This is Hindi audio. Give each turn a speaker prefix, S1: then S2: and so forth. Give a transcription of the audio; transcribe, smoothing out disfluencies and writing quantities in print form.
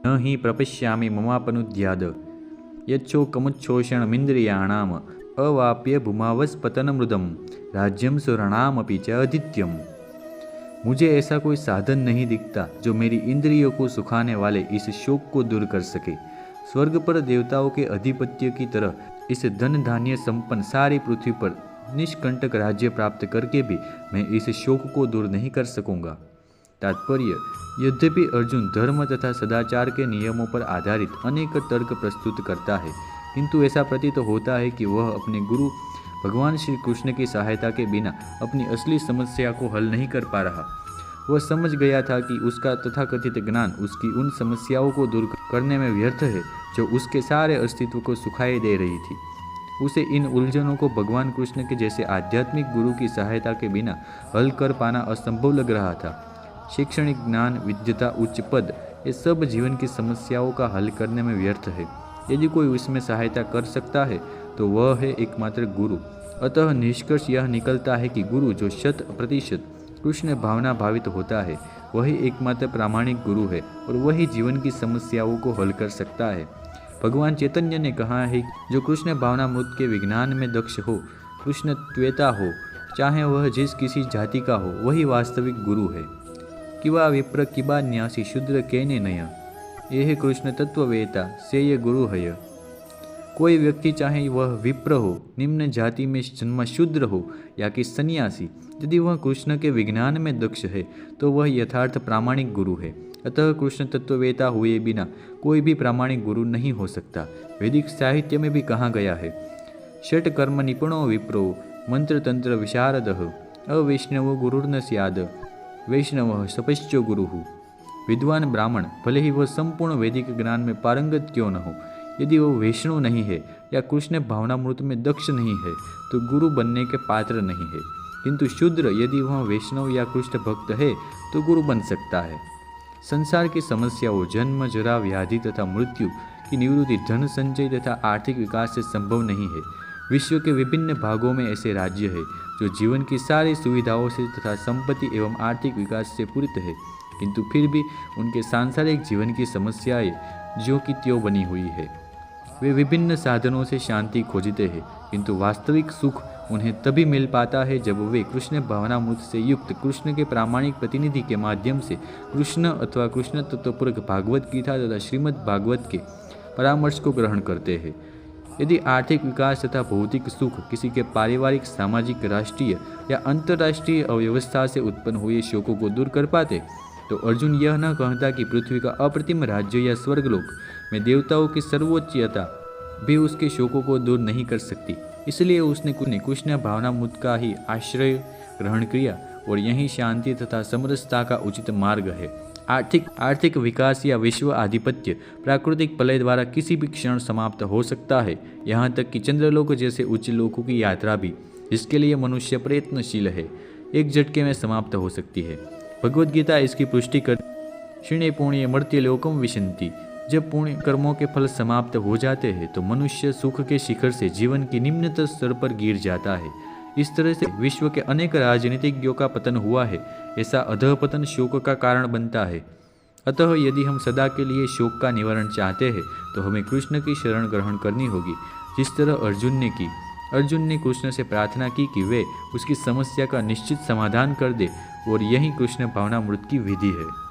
S1: न हि प्रपश्यामि ममापनुद्याद यच्छोकमुच्छोषणमिन्द्रियाणाम् अवाप्य भूमावस्पतनमृदम राज्यम सुरणामपि च अदित्यम। मुझे ऐसा कोई साधन नहीं दिखता जो मेरी इंद्रियों को सुखाने वाले इस शोक को दूर कर सके। स्वर्ग पर देवताओं के अधिपत्य की तरह इस धन धान्य संपन्न सारी पृथ्वी पर निष्कंटक राज्य प्राप्त करके भी मैं इस शोक को दूर नहीं कर सकूंगा। तात्पर्य, यद्यपि अर्जुन धर्म तथा सदाचार के नियमों पर आधारित अनेक तर्क प्रस्तुत करता है, किंतु ऐसा प्रतीत होता है कि वह अपने गुरु भगवान श्री कृष्ण की सहायता के बिना अपनी असली समस्या को हल नहीं कर पा रहा। वह समझ गया था कि उसका तथाकथित ज्ञान उसकी उन समस्याओं को दूर करने में व्यर्थ है जो उसके सारे अस्तित्व को सुखाए दे रही थी। उसे इन उलझनों को भगवान कृष्ण के जैसे आध्यात्मिक गुरु की सहायता के बिना हल कर पाना असंभव लग रहा था। शैक्षणिक ज्ञान, विद्वता, उच्च पद, ये सब जीवन की समस्याओं का हल करने में व्यर्थ है। यदि कोई उसमें सहायता कर सकता है तो वह है एकमात्र गुरु। अतः निष्कर्ष यह निकलता है कि गुरु जो 100% कृष्ण भावना भावित होता है, वही एकमात्र प्रामाणिक गुरु है और वही जीवन की समस्याओं को हल कर सकता है। भगवान चैतन्य ने कहा है, जो कृष्ण भावनामृत के विज्ञान में दक्ष हो, कृष्ण त्वेता हो, चाहे वह जिस किसी जाति का हो, वही वास्तविक गुरु है। किवा विप्र किबा न्यासी शूद्र केने नय, यह कृष्ण तत्ववेता से ये गुरु है। कोई व्यक्ति चाहे वह विप्र हो, निम्न जाति में जन्म शूद्र हो या कि सन्यासी, यदि वह कृष्ण के विज्ञान में दक्ष है तो वह यथार्थ प्रामाणिक गुरु है। अतः कृष्ण तत्ववेता हुए बिना कोई भी प्रामाणिक गुरु नहीं हो सकता। वैदिक साहित्य में भी कहा गया है, षट कर्म निपुणो विप्रो मंत्र तंत्र विशारदः अवैष्णवो गुरुर्न स्याद वैष्णव सपश्चो गुरु। विद्वान ब्राह्मण भले ही वह संपूर्ण वैदिक ज्ञान में पारंगत क्यों न हो, यदि वह वैष्णव नहीं है या कृष्ण भावनामृत में दक्ष नहीं है तो गुरु बनने के पात्र नहीं है। किंतु शूद्र यदि वह वैष्णव या कृष्ण भक्त है तो गुरु बन सकता है। संसार की समस्याओं जन्म, जरा, व्याधि तथा मृत्यु की निवृत्ति धन संचय तथा आर्थिक विकास से संभव नहीं है। विश्व के विभिन्न भागों में ऐसे राज्य है जो जीवन की सारी सुविधाओं से तथा संपत्ति एवं आर्थिक विकास से पूरित है, किंतु फिर भी उनके सांसारिक जीवन की समस्याएं ज्यों की त्यों बनी हुई है। वे विभिन्न साधनों से शांति खोजते हैं, किंतु वास्तविक सुख उन्हें तभी मिल पाता है जब वे कृष्ण भावनामृत से युक्त कृष्ण के प्रामाणिक प्रतिनिधि के माध्यम से कृष्ण अथवा कृष्ण तत्वपूर्वक भागवत गीता तथा श्रीमद् भागवत के परामर्श को ग्रहण करते हैं। यदि आर्थिक विकास तथा भौतिक सुख किसी के पारिवारिक, सामाजिक, राष्ट्रीय या अंतर्राष्ट्रीय अव्यवस्था से उत्पन्न हुए शोकों को दूर कर पाते तो अर्जुन यह न कहता कि पृथ्वी का अप्रतिम राज्य या स्वर्गलोक में देवताओं की सर्वोच्चता भी उसके शोकों को दूर नहीं कर सकती। इसलिए उसने कृष्ण भावनामृत का ही आश्रय ग्रहण किया और यही शांति तथा समरसता का उचित मार्ग है। आर्थिक विकास या विश्व आधिपत्य प्राकृतिक प्रलय द्वारा किसी भी क्षण समाप्त हो सकता है। यहाँ तक कि चंद्रलोक जैसे उच्च लोकों की यात्रा भी, जिसके लिए मनुष्य प्रयत्नशील है, एक झटके में समाप्त हो सकती है। भगवद गीता इसकी पुष्टि कर, क्षीणे पुण्य मर्त्य लोकम विशंति, जब पुण्य कर्मों के फल समाप्त हो जाते हैं तो मनुष्य सुख के शिखर से जीवन की निम्नतम स्तर पर गिर जाता है। इस तरह से विश्व के अनेक राजनीतिज्ञों का पतन हुआ है। ऐसा अधःपतन शोक का कारण बनता है। अतः यदि हम सदा के लिए शोक का निवारण चाहते हैं तो हमें कृष्ण की शरण ग्रहण करनी होगी, जिस तरह अर्जुन ने की। अर्जुन ने कृष्ण से प्रार्थना की कि वे उसकी समस्या का निश्चित समाधान कर दे और यही कृष्ण भावनामृत की विधि है।